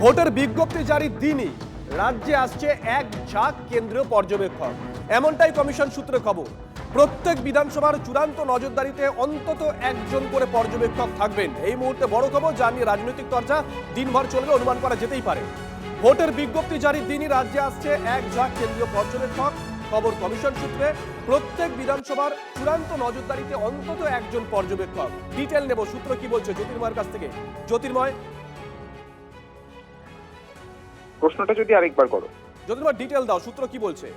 ভোটের বিজ্ঞপ্তি জারির দিনই রাজ্যে আসছে এক ঝাঁক কেন্দ্রীয় পর্যবেক্ষক, এমনটাই কমিশন সূত্রে খবর। প্রত্যেক বিধানসভার চূড়ান্ত নজরদারিতে অন্তত একজন করে পর্যবেক্ষক থাকবেন। এই মুহূর্তে বড় খবর, যা নিয়ে রাজনৈতিক চর্চা দিনভর চলবে অনুমান করা যেতেই পারে। ভোটের বিজ্ঞপ্তি জারির দিনই রাজ্যে আসছে এক ঝাঁক কেন্দ্রীয় পর্যবেক্ষক। খবর কমিশন সূত্রে, প্রত্যেক বিধানসভার চূড়ান্ত নজরদারিতে অন্তত একজন পর্যবেক্ষক। ডিটেল নেব, সূত্র কি বলছে জ্যোতির্ময়ের কাছ থেকে। জ্যোতির্ময়, প্রশ্নটা যদি আরেকবার করো। জ্যোতির্ময় ডিটেল দাও, সূত্র কি বলছে।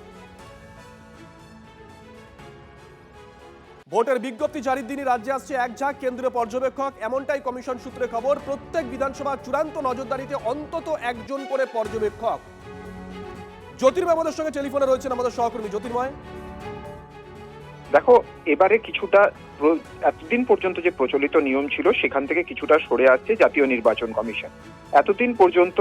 ভোটের বিজ্ঞপ্তি জারির দিনই রাজ্যে আসছে এক ঝাঁক কেন্দ্রীয় পর্যবেক্ষক, এমনটাই কমিশন সূত্রে খবর। প্রত্যেক বিধানসভার চূড়ান্ত নজরদারিতে অন্তত একজন করে পর্যবেক্ষক। জ্যোতির্ময় আমাদের সঙ্গে টেলিফোনে রয়েছেন, আমাদের সহকর্মী। জ্যোতির্ময়, দেখো, এবারে কিছুটা এতদিন পর্যন্ত যে প্রচলিত নিয়ম ছিল সেখান থেকে কিছুটা সরে আসছে জাতীয় নির্বাচন কমিশন। এতদিন পর্যন্ত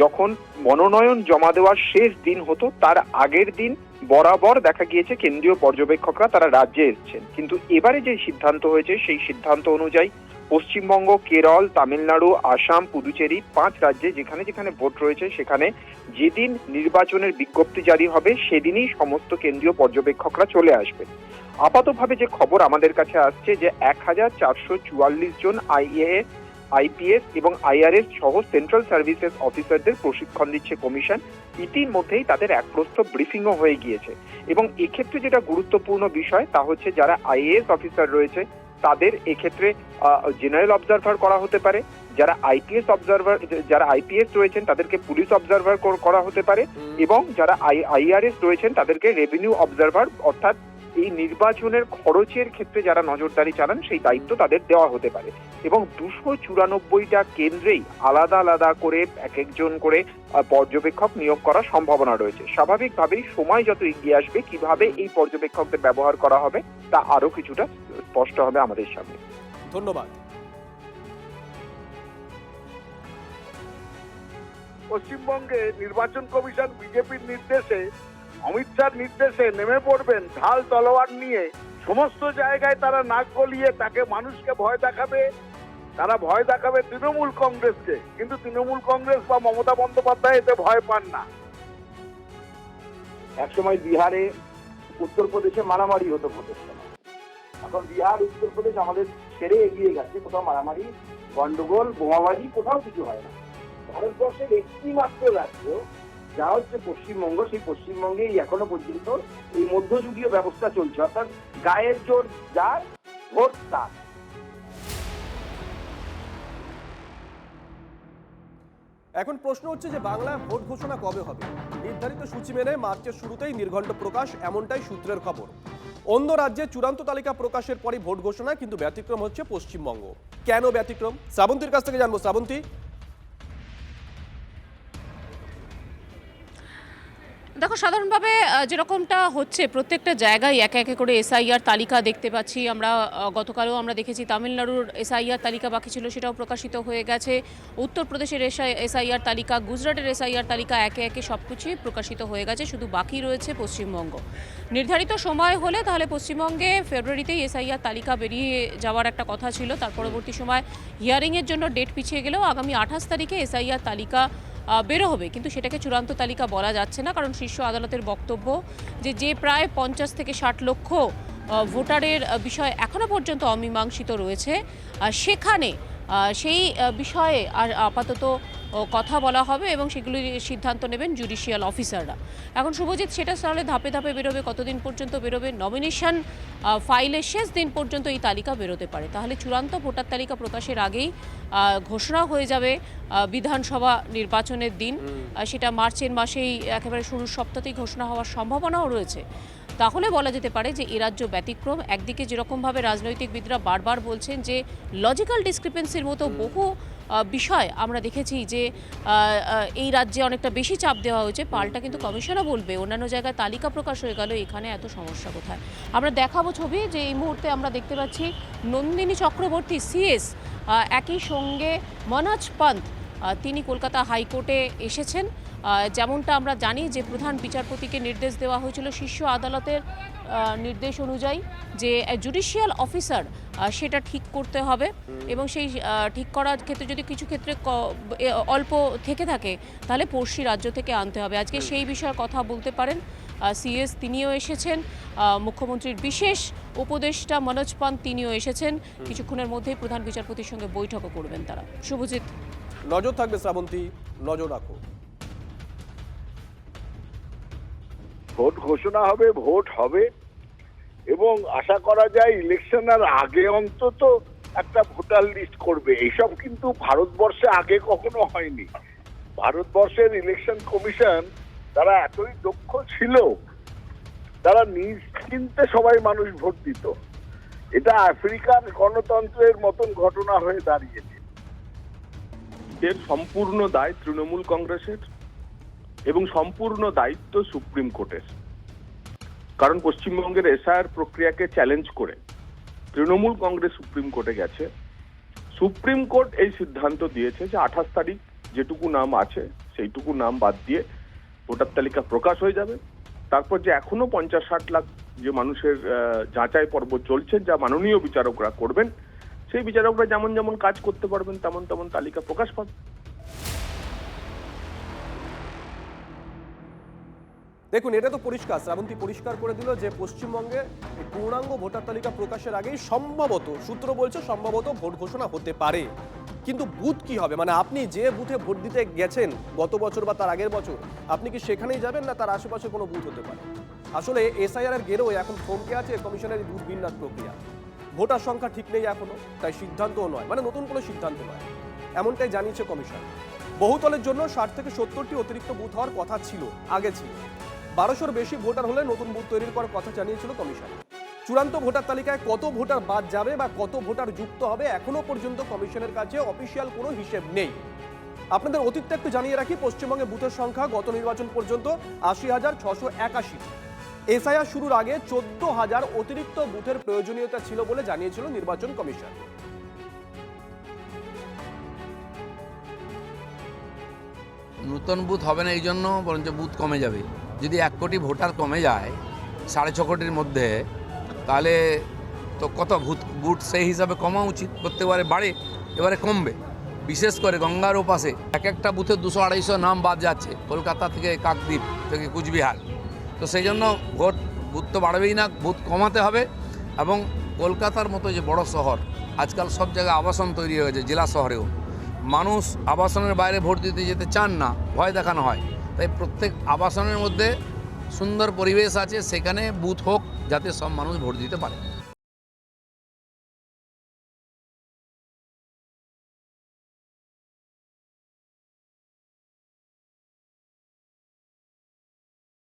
যখন মনোনয়ন জমা দেওয়ার শেষ দিন হতো তার আগের দিন বরাবর দেখা গিয়েছে কেন্দ্রীয় পর্যবেক্ষকরা তারা রাজ্যে এসেছেন, কিন্তু এবারে যে সিদ্ধান্ত হয়েছে সেই সিদ্ধান্ত অনুযায়ী পশ্চিমবঙ্গ, কেরল, তামিলনাড়ু, আসাম, পুদুচেরি 5 রাজ্যে যেখানে যেখানে ভোট রয়েছে সেখানে যেদিন নির্বাচনের বিজ্ঞপ্তি জারি হবে সেদিনই সমস্ত কেন্দ্রীয় পর্যবেক্ষকরা চলে আসবে। আপাতভাবে যে খবর আমাদের কাছে আসছে যে 1444 জন আইএএস, আইপিএস এবং আইআরএস সহ সেন্ট্রাল সার্ভিসেস অফিসারদের প্রশিক্ষণ দিচ্ছে কমিশন। ইতিমধ্যেই তাদের এক প্রস্থ ব্রিফিংও হয়ে গিয়েছে এবং এক্ষেত্রে যেটা গুরুত্বপূর্ণ বিষয় তা হচ্ছে যারা আইএএস অফিসার রয়েছে তাদের এক্ষেত্রে জেনারেল অবজারভার করা হতে পারে, যারা আইপিএস রয়েছেন তাদেরকে পুলিশ অবজারভার করা হতে পারে এবং যারা আইআরএস রয়েছেন তাদেরকে রেভিনিউ অবজারভার, অর্থাৎ এই নির্বাচনের খরচের ক্ষেত্রে যারা নজরদারি চালান সেই দায়িত্ব তাদের দেওয়া হতে পারে। এবং 294টা কেন্দ্রেই আলাদা আলাদা করে এক একজন করে পর্যবেক্ষক নিয়োগ করার সম্ভাবনা রয়েছে। স্বাভাবিকভাবেই সময় যত এগিয়ে আসবে কিভাবে এই পর্যবেক্ষকদের ব্যবহার করা হবে তা আরো কিছুটা স্পষ্ট হবে আমাদের সামনে। ধন্যবাদ। পশ্চিমবঙ্গে নির্বাচন কমিশন বিজেপির নির্দেশে, অমিত শাহর নির্দেশে নেমে পড়বেন ঢাল তলোয়ার নিয়ে। সমস্ত জায়গায় তারা নাক গলিয়ে তাকে মানুষকে ভয় দেখাবে, তারা ভয় দেখাবে তৃণমূল কংগ্রেসকে, কিন্তু তৃণমূল কংগ্রেস বা মমতা বন্দ্যোপাধ্যায় এতে ভয় পান না। একসময় বিহারে, উত্তরপ্রদেশে মারামারি হতো ভোটের সময়। এখন বিহার, উত্তরপ্রদেশ আমাদের ছেড়ে এগিয়ে গেছে, কোথাও মারামারি, গন্ডগোল, বোমাবাজি কোথাও কিছু হয় না। ভারতবর্ষের একটি মাত্র রাজ্য যা হচ্ছে পশ্চিমবঙ্গ, সেই পশ্চিমবঙ্গেই এখনো পর্যন্ত এই মধ্যযুগীয় ব্যবস্থা চলছে, অর্থাৎ গায়ের জোর যার, ভোট তার। এখন প্রশ্ন হচ্ছে যে বাংলায় ভোট ঘোষণা কবে হবে। নির্ধারিত সূচি মেনে মার্চের শুরুতেই নির্ঘণ্ট প্রকাশ, এমনটাই সূত্রের খবর। অন্য রাজ্যে চূড়ান্ত তালিকা প্রকাশের পরই ভোট ঘোষণা, কিন্তু ব্যতিক্রম হচ্ছে পশ্চিমবঙ্গ। কেন ব্যতিক্রম, শ্রাবন্তীর কাছ থেকে জানবো। শ্রাবন্তী, দেখো, সাধারণভাবে যেরকমটা হচ্ছে প্রত্যেকটা জায়গায় একে একে করে এসআইআর তালিকা দেখতে পাচ্ছি আমরা। গতকালও আমরা দেখেছি তামিলনাড়ুর এসআইআর তালিকা বাকি ছিল, সেটাও প্রকাশিত হয়ে গেছে। উত্তরপ্রদেশের এসআইআর তালিকা, গুজরাটের এসআইআর তালিকা, একে একে সব কিছুই প্রকাশিত হয়ে গেছে। শুধু বাকি রয়েছে পশ্চিমবঙ্গ। নির্ধারিত সময় হলে তাহলে পশ্চিমবঙ্গে ফেব্রুয়ারিতেই এসআইআর তালিকা বেরিয়ে যাওয়ার একটা কথা ছিল। তার পরবর্তী সময় হিয়ারিংয়ের জন্য ডেট পিছিয়ে গেলেও আগামী 28 তারিখে এসআইআর তালিকা বেরো হবে, কিন্তু সেটাকে চূড়ান্ত তালিকা বলা যাচ্ছে না, কারণ শীর্ষ আদালতের বক্তব্য যে প্রায় 50 থেকে 60 লক্ষ ভোটারের বিষয় এখনো পর্যন্ত অমীমাংসিত রয়েছে, সেখানে সেই বিষয়ে আর আপাতত কথা বলা হবে এবং সেগুলির সিদ্ধান্ত নেবেন জুডিশিয়াল অফিসাররা। এখন শুভজিৎ, সেটা তাহলে ধাপে ধাপে বেরোবে, কতদিন পর্যন্ত বেরোবে? নমিনেশন ফাইলের শেষ দিন পর্যন্ত এই তালিকা বেরোতে পারে। তাহলে চূড়ান্ত ভোটার তালিকা প্রকাশের আগেই ঘোষণা হয়ে যাবে বিধানসভা নির্বাচনের দিন। সেটা মার্চের মাসেই একেবারে শুরুর সপ্তাহেই ঘোষণা হওয়ার সম্ভাবনাও রয়েছে। তাহলে বলা যেতে পারে যে এ রাজ্য ব্যতিক্রম। একদিকে যেরকমভাবে রাজনৈতিকবিদরা বারবার বলছেন যে লজিক্যাল ডিসক্রিপেন্সির মতো বহু বিষয় আমরা দেখেছি যে এই রাজ্যে অনেকটা বেশি চাপ দেওয়া হয়েছে, পাল্টা কিন্তু কমিশনও বলবে অন্যান্য জায়গায় তালিকা প্রকাশ হয়ে গেল, এখানে এত সমস্যা কোথায়। আমরা দেখাবো ছবি, যে এই মুহূর্তে আমরা দেখতে পাচ্ছি নন্দিনী চক্রবর্তী সিএস, একই সঙ্গে মনোজ পান্ত তিনি কলকাতা হাইকোর্টে এসেছেন। যেমনটা আমরা জানি যে প্রধান বিচারপতিকে নির্দেশ দেওয়া হয়েছিল শীর্ষ আদালতের নির্দেশ অনুযায়ী যে জুডিশিয়াল অফিসার সেটা ঠিক করতে হবে, এবং সেই ঠিক করার ক্ষেত্রে যদি কিছু ক্ষেত্রে অল্প থেকে থাকে তাহলে পড়শি রাজ্য থেকে আনতে হবে। আজকে সেই বিষয়ে কথা বলতে পারেন সিএস, তিনিও এসেছেন। মুখ্যমন্ত্রীর বিশেষ উপদেষ্টা মনোজ পান্ত তিনিও এসেছেন। কিছুক্ষণের মধ্যেই প্রধান বিচারপতির সঙ্গে বৈঠকও করবেন তারা। শুভজিৎ, নজর থাকবে শ্রাবন্তী, নজর রাখো। ভোট ঘোষণা হবে, ভোট হবে, এবং আশা করা যায় ইলেকশনের আগে অন্তত একটা ভোটার লিস্ট করবে। এইসব কিন্তু ভারতবর্ষে আগে কখনো হয়নি। ভারতবর্ষের ইলেকশন কমিশন তারা এতই দক্ষ ছিল, তারা নিশ্চিন্তে সবাই মানুষ ভোট দিত। এটা আফ্রিকার গণতন্ত্রের মতন ঘটনা হয়ে দাঁড়িয়েছে। এর সম্পূর্ণ দায় তৃণমূল কংগ্রেসের এবং সম্পূর্ণ দায়িত্ব সুপ্রিম কোর্টের। কারণ পশ্চিমবঙ্গের এসআইআর প্রক্রিয়াকে চ্যালেঞ্জ করে তৃণমূল কংগ্রেস সুপ্রিম কোর্টে গেছে। সুপ্রিম কোর্ট এই সিদ্ধান্ত দিয়েছে যে 28 তারিখ যেটুকু নাম আছে সেইটুকু নাম বাদ দিয়ে ভোটার তালিকা প্রকাশ হয়ে যাবে। তারপর যে এখনো 50-60 লাখ যে মানুষের যাচাই পর্ব চলছে, যা মাননীয় বিচারকরা করবেন, সেই বিচারকরা যেমন যেমন কাজ করতে পারবেন তেমন তেমন তালিকা প্রকাশ পাবে। দেখুন, এটা তো পরিষ্কার, শ্রাবন্তী পরিষ্কার করে দিল যে পশ্চিমবঙ্গে পূর্ণাঙ্গ ভোটার তালিকা প্রকাশের আগেই সম্ভবত, সূত্র বলছে সম্ভবত ভোট ঘোষণা হতে পারে। কিন্তু বুথ কি হবে? মানে আপনি যে বুথে ভোট দিতে গেছেন গত বছর বা তার আগের বছর, আপনি কি সেখানেই যাবেন, না তার আশেপাশে কোনো বুথ হতে পারে? আসলে এসআইআর এর গেরো এখন থমকে আছে কমিশনের বুথ বিন্যাস প্রক্রিয়া। ভোটার সংখ্যা ঠিক নেই এখনো, তাই সিদ্ধান্তও নয়, মানে নতুন কোনো সিদ্ধান্ত নয়, এমনটাই জানিয়েছে কমিশন। বহুতলের জন্য 60 থেকে 70টি অতিরিক্ত বুথ হওয়ার কথা ছিল, আগে ছিল। 1200-র বেশি ভোটার হলে নতুন বুথ তৈরির করার কথা জানিয়েছিল কমিশন। চূড়ান্ত ভোটার তালিকায় কত ভোটার বাদ যাবে বা কত ভোটার যুক্ত হবে এখনো পর্যন্ত কমিশনের কাছে অফিসিয়াল কোনো হিসেব নেই। আপনাদের অতীতটা একটু জানিয়ে রাখি, পশ্চিমবঙ্গে বুথের সংখ্যা গত নির্বাচন পর্যন্ত 80,681। এসআইআর শুরুর আগে 14,000 অতিরিক্ত বুথের প্রয়োজনীয়তা ছিল বলে জানিয়েছিল নির্বাচন কমিশন। নতুন বুথ হবে না এই জন্য, বরঞ্চ বুথ কমে যাবে। যদি 1 কোটি ভোটার কমে যায় 6.5 কোটির মধ্যে, তাহলে তো কত বুথ সেই হিসাবে কমা উচিত। প্রত্যেকবারে বাড়ে, এবারে কমবে। বিশেষ করে গঙ্গার ওপাশে একটা বুথে 200-250 নাম বাদ যাচ্ছে, কলকাতা থেকে কাকদ্বীপ থেকে কুচবিহার। তো সেই জন্য বুথ তো বাড়বেই না, বুথ কমাতে হবে। এবং কলকাতার মতো যে বড় শহর, আজকাল সব জায়গায় আবাসন তৈরি হয়ে গেছে, জেলা শহরেও মানুষ আবাসনের বাইরে ভোট দিতে যেতে চান না, ভয় দেখানো হয়। তাই প্রত্যেক আবাসনের মধ্যে সুন্দর পরিবেশ আছে, সেখানে বুথ হোক যাতে সব মানুষ ভোট দিতে পারে।